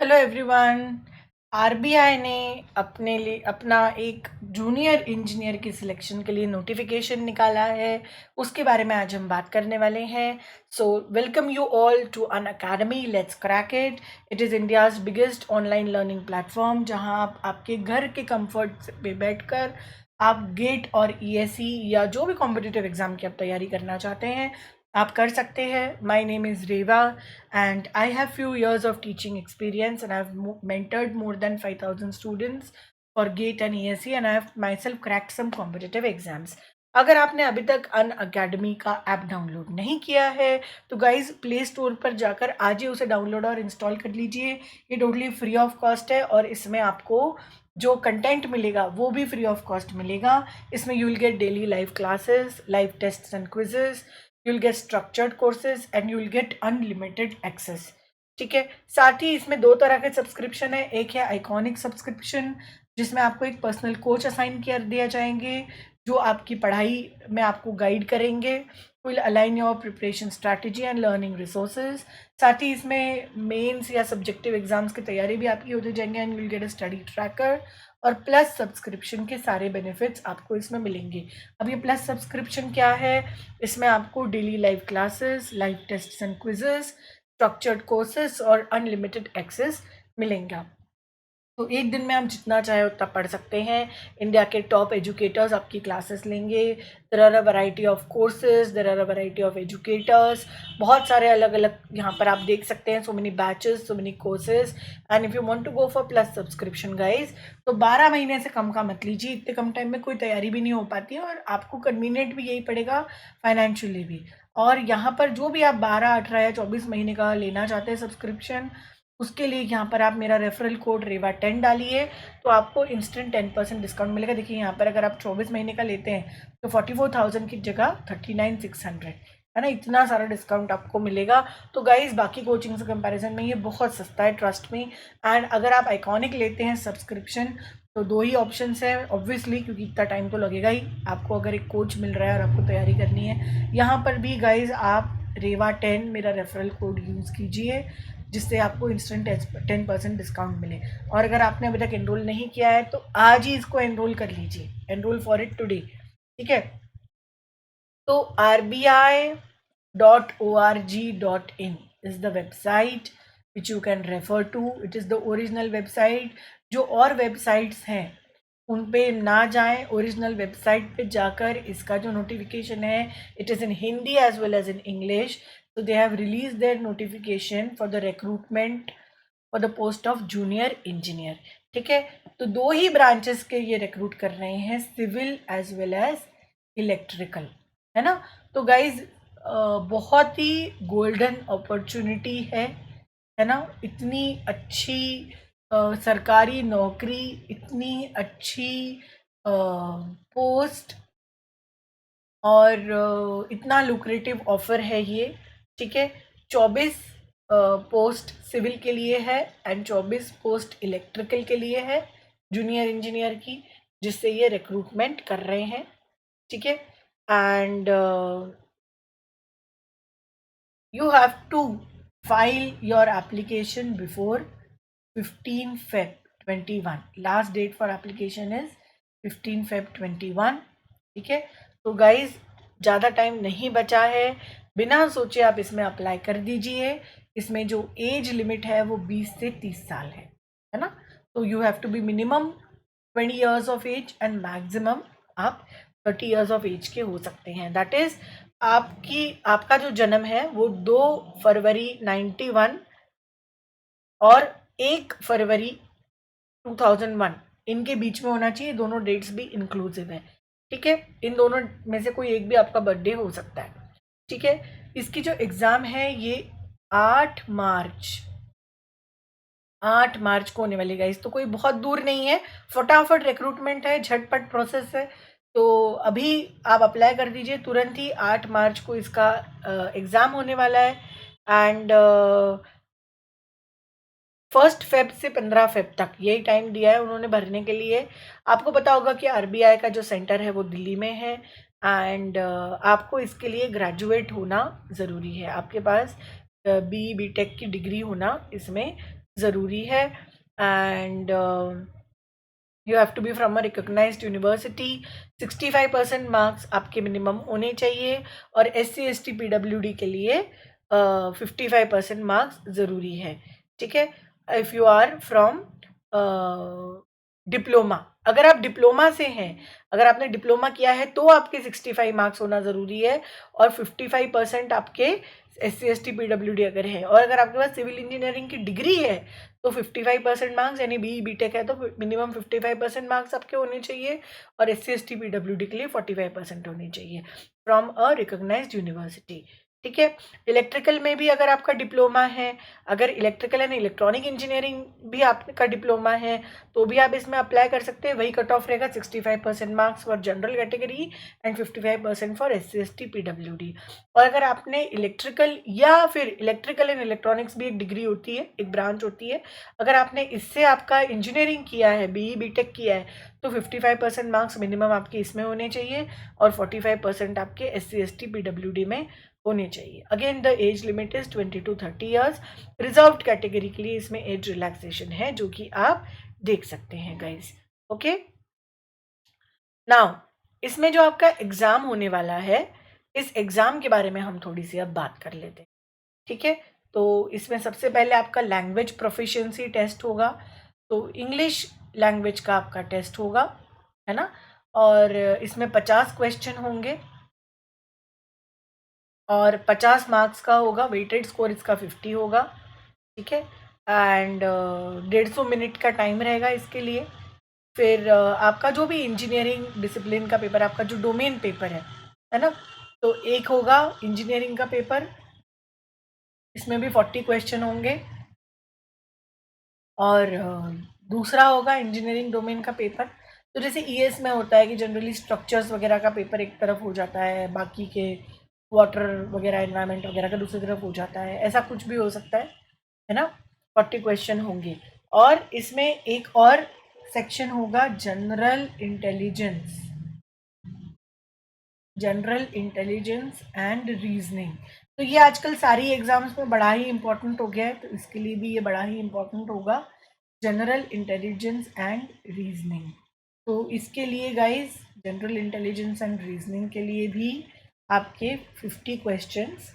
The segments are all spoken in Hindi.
Hello everyone. आरबीआई ने अपने लिए अपना एक जूनियर इंजीनियर की सिलेक्शन के लिए नोटिफिकेशन निकाला है। उसके बारे में आज हम बात करने वाले हैं। So welcome you all to Unacademy, let's crack it. It is India's biggest online learning platform, जहां आप आपके घर के कंफर्ट पे बैठकर आप गेट और ईएससी या जो भी कॉम्पिटिटिव एग्जाम की आप तैयारी करना चाहते हैं आप कर सकते हैं। My name is Reva and I have few years of teaching experience, and I've mentored more than 5,000 students for GATE and ESE, and I have myself cracked some competitive exams. अगर आपने अभी तक अन अकेडमी का ऐप डाउनलोड नहीं किया है तो गाइज प्ले स्टोर पर जाकर आज ही उसे डाउनलोड और इंस्टॉल कर लीजिए। ये टोटली फ्री ऑफ कॉस्ट है और इसमें आपको जो कंटेंट मिलेगा वो भी फ्री ऑफ कॉस्ट मिलेगा। इसमें you will get daily live classes, live tests and quizzes, you'll get structured courses and you'll get unlimited access। ठीक है, साथ ही इसमें दो तरह के सब्सक्रिप्शन है। एक है आइकॉनिक सब्सक्रिप्शन, जिसमें आपको एक पर्सनल कोच असाइन कर दिया जाएंगे जो आपकी पढ़ाई में आपको गाइड करेंगे, will align your preparation strategy and learning resources. साथ ही इसमें मेंस या सब्जेक्टिव एग्जाम्स की तैयारी भी आपकी होती जाएंगे and will get a study tracker. और प्लस सब्सक्रिप्शन के सारे बेनिफिट्स आपको इसमें मिलेंगे। अब ये प्लस सब्सक्रिप्शन क्या है? इसमें आपको daily live classes, live tests and quizzes, structured courses और अनलिमिटेड एक्सेस मिलेंगे। तो एक दिन में हम जितना चाहे उतना पढ़ सकते हैं। इंडिया के टॉप एजुकेटर्स आपकी क्लासेस लेंगे। There are a variety of courses, there are a variety of educators, बहुत सारे अलग अलग यहाँ पर आप देख सकते हैं। So many batches, so many courses. And if you want to go for plus subscription guys, तो 12 महीने से कम का मत लीजिए। इतने कम टाइम में कोई तैयारी भी नहीं हो पाती है और आपको कन्वीनियंट भी यही पड़ेगा, फाइनेंशियली भी। और यहाँ पर जो भी आप 12, 18 या 24 महीने का लेना चाहते हैं सब्सक्रिप्शन, उसके लिए यहाँ पर आप मेरा रेफरल कोड रेवा10 डालिए तो आपको इंस्टेंट 10% डिस्काउंट मिलेगा। देखिए यहाँ पर अगर आप 24 महीने का लेते हैं तो 44,000 की जगह 39,600 है ना, इतना सारा डिस्काउंट आपको मिलेगा। तो गाइज बाकी कोचिंग से कंपैरिजन में ये बहुत सस्ता है, ट्रस्ट मी। एंड अगर आप आइकॉनिक लेते हैं सब्सक्रिप्शन तो दो ही ऑप्शन है ऑब्वियसली, क्योंकि इतना टाइम तो लगेगा ही आपको। अगर एक कोच मिल रहा है और आपको तैयारी करनी है, यहाँ पर भी गाइज आप रेवा10 मेरा रेफरल कोड यूज़ कीजिए, जिससे आपको इंस्टेंट 10% डिस्काउंट मिले। और अगर आपने अभी तक एनरोल नहीं किया है तो आज ही इसको एनरोल कर लीजिए, एनरोल फॉर इट टुडे। ठीक है, तो rbi.org.in is the website which you can refer to. It is the original website. जो और वेबसाइट्स हैं उन पे ना जाएं, ओरिजिनल वेबसाइट पे जाकर इसका जो नोटिफिकेशन है, it is in Hindi as well as in English. So they have released their notification for the recruitment for the post of junior engineer। ठीक है, तो दो ही ब्रांचेस के ये रिक्रूट कर रहे हैं, civil as well as electrical, है ना। तो गाइज बहुत ही गोल्डन अपॉर्चुनिटी है ना। इतनी अच्छी सरकारी नौकरी, इतनी अच्छी पोस्ट और इतना लुक्रेटिव ऑफर है ये। ठीक है, 24 पोस्ट सिविल के लिए है एंड 24 पोस्ट इलेक्ट्रिकल के लिए है, जूनियर इंजीनियर की, जिससे ये रिक्रूटमेंट कर रहे हैं। ठीक है, and you have to file your application before 15 Feb 21। Last date for application is 15 Feb 21। ठीक है, तो गाइज ज़्यादा टाइम नहीं बचा है, बिना सोचे आप इसमें अप्लाई कर दीजिए। इसमें जो एज लिमिट है वो 20 से 30 साल है ना। तो you have to be minimum 20 years of age and maximum आप 30 ईयर्स ऑफ एज के हो सकते हैं। दैट इज आपका जो जन्म है वो 2 फरवरी 91 और 1 फरवरी 2001 इनके बीच में होना चाहिए। दोनों डेट्स भी इंक्लूसिव है। ठीक है, इन दोनों में से कोई एक भी आपका बर्थडे हो सकता है। ठीक है, इसकी जो एग्ज़ाम है ये 8 मार्च को होने वाली गाइस, तो कोई बहुत दूर नहीं है, फटाफट रिक्रूटमेंट है, झटपट प्रोसेस है। तो अभी आप अप्लाई कर दीजिए तुरंत ही। 8 मार्च को इसका एग्ज़ाम होने वाला है एंड 1 फेब से 15 फेब तक यही टाइम दिया है उन्होंने भरने के लिए। आपको पता होगा कि आरबीआई का जो सेंटर है वो दिल्ली में है एंड आपको इसके लिए ग्रेजुएट होना ज़रूरी है। आपके पास बी टेक की डिग्री होना इसमें ज़रूरी है। And you have to be from a recognised university. 65% marks आपके मिनिमम होने चाहिए, और SC ST PWD के लिए 55% मार्क्स ज़रूरी है। ठीक है, if you are from diploma, अगर आप डिप्लोमा से हैं, अगर आपने डिप्लोमा किया है तो आपके 65 मार्क्स होना ज़रूरी है, और 55% आपके SC ST PWD अगर है, और अगर आपके पास सिविल इंजीनियरिंग की डिग्री है तो 55% मार्क्स, यानी BE BTech है तो मिनिमम 55% मार्क्स आपके होने चाहिए, और SC ST PWD के लिए 45% होने चाहिए फ्रॉम अ रिकॉग्नाइज्ड यूनिवर्सिटी। ठीक है, इलेक्ट्रिकल में भी अगर आपका डिप्लोमा है, अगर इलेक्ट्रिकल एंड इलेक्ट्रॉनिक इंजीनियरिंग भी आपका डिप्लोमा है, तो भी आप इसमें अप्लाई कर सकते हैं। वही कट ऑफ रहेगा, 65% marks for general category and 55% for SC ST PWD। और अगर आपने इलेक्ट्रिकल या फिर इलेक्ट्रिकल एंड इलेक्ट्रॉनिक्स भी एक डिग्री होती है, एक ब्रांच होती है, अगर आपने इससे आपका इंजीनियरिंग किया है, BE BTech किया है, तो 55% मार्क्स मिनिमम आपके इसमें होने चाहिए, और 45% आपके SC ST PWD में होने चाहिए। Again the age limit is 20 to 30 years. Reserved category के लिए इसमें एज रिलैक्सेशन है, जो कि आप देख सकते हैं गाइज। ओके, नाउ इसमें जो आपका एग्जाम होने वाला है, इस एग्जाम के बारे में हम थोड़ी सी अब बात कर लेते हैं। ठीक है, तो इसमें सबसे पहले आपका लैंग्वेज प्रोफिशिएंसी टेस्ट होगा, तो इंग्लिश लैंग्वेज का आपका टेस्ट होगा, है ना, और इसमें 50 क्वेश्चन होंगे, और 50 मार्क्स का होगा। वेटेड स्कोर इसका 50 होगा। ठीक है, एंड 150 मिनट का टाइम रहेगा इसके लिए। फिर आपका जो भी इंजीनियरिंग डिसिप्लिन का पेपर, आपका जो डोमेन पेपर है ना, तो एक होगा इंजीनियरिंग का पेपर, इसमें भी 40 क्वेश्चन होंगे, और दूसरा होगा इंजीनियरिंग डोमेन का पेपर। तो जैसे ES में होता है कि जनरली स्ट्रक्चर्स वगैरह का पेपर एक तरफ हो जाता है, बाकी के वाटर वगैरह एनवायरनमेंट वगैरह का दूसरी तरफ हो जाता है, ऐसा कुछ भी हो सकता है ना। 40 क्वेश्चन होंगे, और इसमें एक और सेक्शन होगा general intelligence, general intelligence and reasoning. तो ये आजकल सारी एग्जाम्स में बड़ा ही इंपॉर्टेंट हो गया है, तो इसके लिए भी ये बड़ा ही इंपॉर्टेंट होगा, जनरल इंटेलिजेंस एंड रीजनिंग। तो इसके लिए guys, general intelligence and reasoning के लिए भी आपके 50 क्वेश्चंस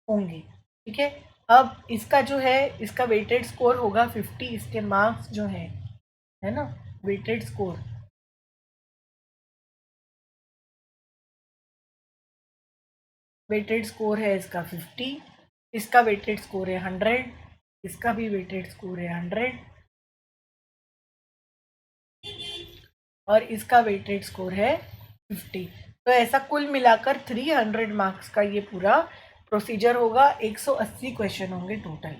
होंगे। ठीक है, अब इसका जो है, इसका वेटेड स्कोर होगा 50, इसके मार्क्स जो है ना, वेटेड स्कोर, वेटेड स्कोर है इसका 50, इसका वेटेड स्कोर है 100, इसका भी वेटेड स्कोर है 100, और इसका वेटेड स्कोर है 50। तो ऐसा कुल मिलाकर 300 मार्क्स का ये पूरा प्रोसीजर होगा। 180 क्वेश्चन होंगे टोटल,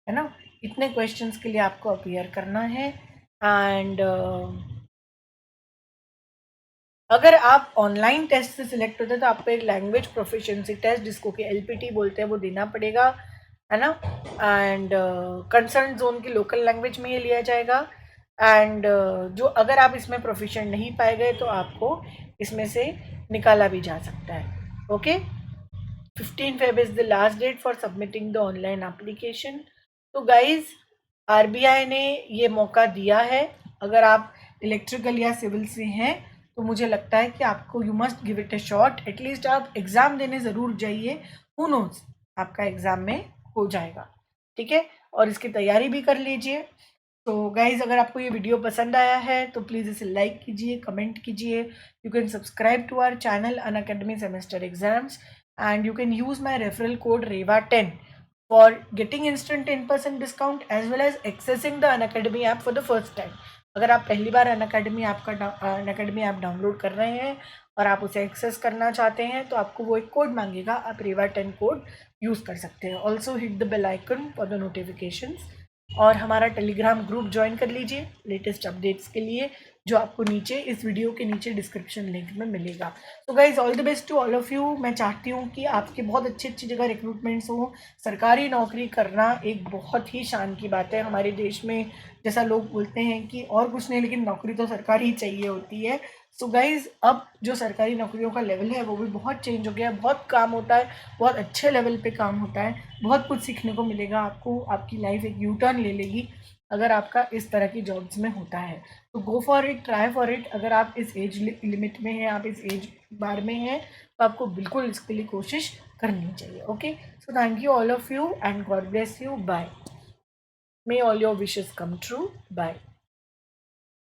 है ना। इतने क्वेश्चंस के लिए आपको अपीयर करना है। एंड अगर आप ऑनलाइन टेस्ट से सिलेक्ट होते हैं तो आपको एक लैंग्वेज प्रोफिशिएंसी टेस्ट, जिसको कि LPT बोलते हैं, वो देना पड़ेगा, है ना। एंड कंसर्न जोन की लोकल लैंग्वेज में ये लिया जाएगा। एंड जो अगर आप इसमें प्रोफिशिएंट नहीं पाए गए तो आपको इसमें से निकाला भी जा सकता है। Okay, 15 Feb is the last date for submitting the online application. तो गाइज, RBI ने ये मौका दिया है, अगर आप इलेक्ट्रिकल या सिविल से हैं तो मुझे लगता है कि आपको you must give it A shot. At least आप एग्ज़ाम देने ज़रूर जाइए, हु नोज आपका एग्ज़ाम में हो जाएगा। ठीक है, और इसकी तैयारी भी कर लीजिए। तो गाइज, अगर आपको ये वीडियो पसंद आया है तो प्लीज़ इसे लाइक कीजिए, कमेंट कीजिए। You can subscribe to our channel Unacademy semester exams, and you can use my referral code REVA10 for getting instant 10% discount as well as accessing the Unacademy app for the first time। अगर आप पहली बार अनअकैडमी ऐप डाउनलोड कर रहे हैं और आप उसे एक्सेस करना चाहते हैं, तो आपको वो एक कोड मांगेगा, आप REVA10 कोड यूज़ कर सकते हैं। Also hit the bell icon for the notifications, और हमारा टेलीग्राम ग्रुप ज्वाइन कर लीजिए लेटेस्ट अपडेट्स के लिए, जो आपको नीचे इस वीडियो के नीचे डिस्क्रिप्शन लिंक में मिलेगा। तो guys, all the best to all of you. मैं चाहती हूँ कि आपके बहुत अच्छी अच्छी जगह रिक्रूटमेंट्स हो। सरकारी नौकरी करना एक बहुत ही शान की बात है हमारे देश में। जैसा लोग बोलते हैं कि और कुछ नहीं, लेकिन नौकरी तो सरकारी ही चाहिए होती है। सो गाइज़, अब जो सरकारी नौकरियों का लेवल है वो भी बहुत चेंज हो गया है, बहुत काम होता है, बहुत अच्छे लेवल पे काम होता है, बहुत कुछ सीखने को मिलेगा आपको, आपकी लाइफ एक यू टर्न ले लेगी अगर आपका इस तरह की जॉब्स में होता है। तो go for it, try for it. अगर आप इस एज लिमिट में हैं, आप इस एज बार में हैं, तो आपको बिल्कुल इसके लिए कोशिश करनी चाहिए। Okay, so thank you all of you and God bless you. Bye. May all your wishes come true. Bye.